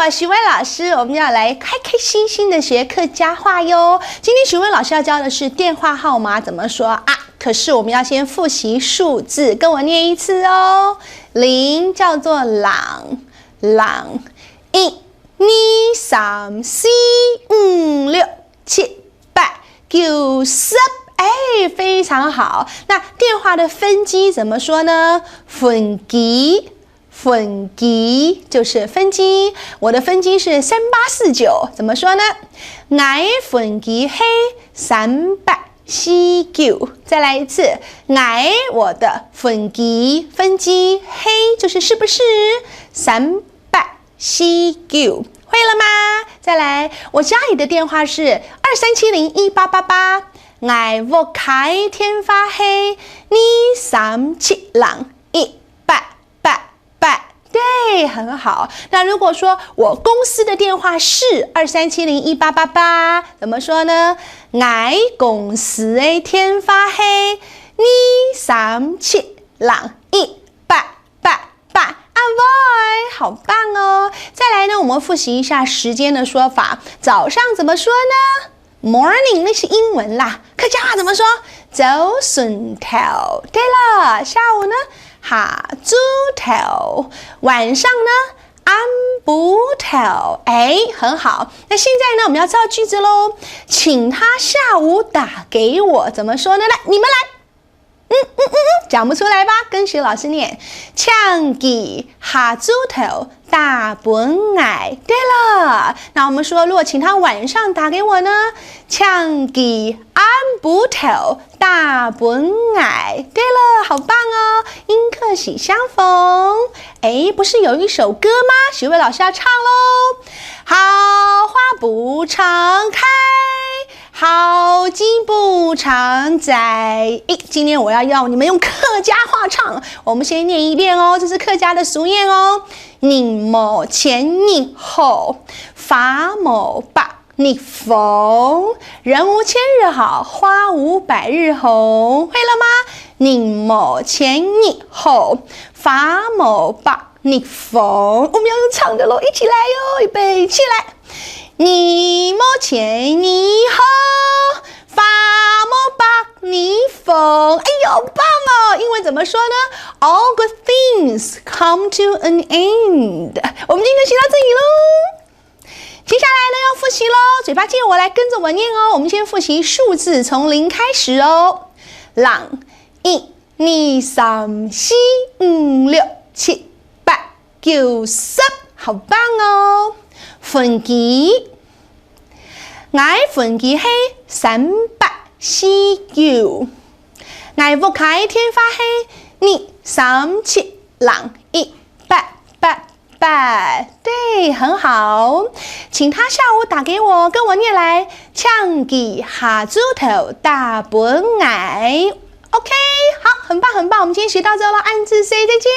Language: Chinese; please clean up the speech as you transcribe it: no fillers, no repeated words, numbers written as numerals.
我许巍老师，我们要来开开心心的学客家话哟。今天许巍老师要教的是电话号码怎么说啊？可是我们要先复习数字，跟我念一次哦。0叫做朗，朗1、2、3、4、5、6、7、8、9、10。哎，非常好。那电话的分机怎么说呢？分机，分机就是分机。我的分机是3849，怎么说呢？我分机是349。再来一次，我的分机是就是是不是349？会了吗？再来，我家里的电话是23701888。我开天发黑237018888，对，很好。那如果说我公司的电话是23701888，怎么说呢？我公司的天发黑237018888。boy， 好棒哦！再来呢，我们复习一下时间的说法。早上怎么说呢？Morning 那是英文啦，客家话怎么说？早顺头。对了，下午呢？下猪头。晚上呢？安不头。哎，很好。那现在呢？我们要造句子喽。请他下午打给我，怎么说呢？来，你们来。讲不出来吧？跟徐老师念，抢给下猪头打本爱。对了，那我们说，如果请他晚上打给我呢？抢给安不头打本爱。对了，好棒哦！音客喜相逢。哎，不是有一首歌吗？徐伟老师要唱喽。好花不常开，好景不常在。今天我要你们用客家话唱，我们先念一遍哦，这是客家的俗谚哦。宁某前宁后，发某把逆风。人无千日好，花无百日红。会了吗？宁某前宁后，发某把逆风。我们要用唱的喽，一起来哟，预备起来。你某前你后，发某把你风。哎呦，棒哦！英文怎么说呢？ All good things come to an end。 我们今天就学到这里喽。接下来呢要复习喽，嘴巴借我来跟着我念哦。我们先复习数字，从0开始哦。朗1、2、3、4、5、6、7、8、9、10，好棒哦！分机，我分機係349，我屋開天發係2370188，对，很好。请他下午打给我，跟我念来，搶記下豬頭打本愛。OK， 好，很棒很棒，我们今天学到这了，暗自 say 再见。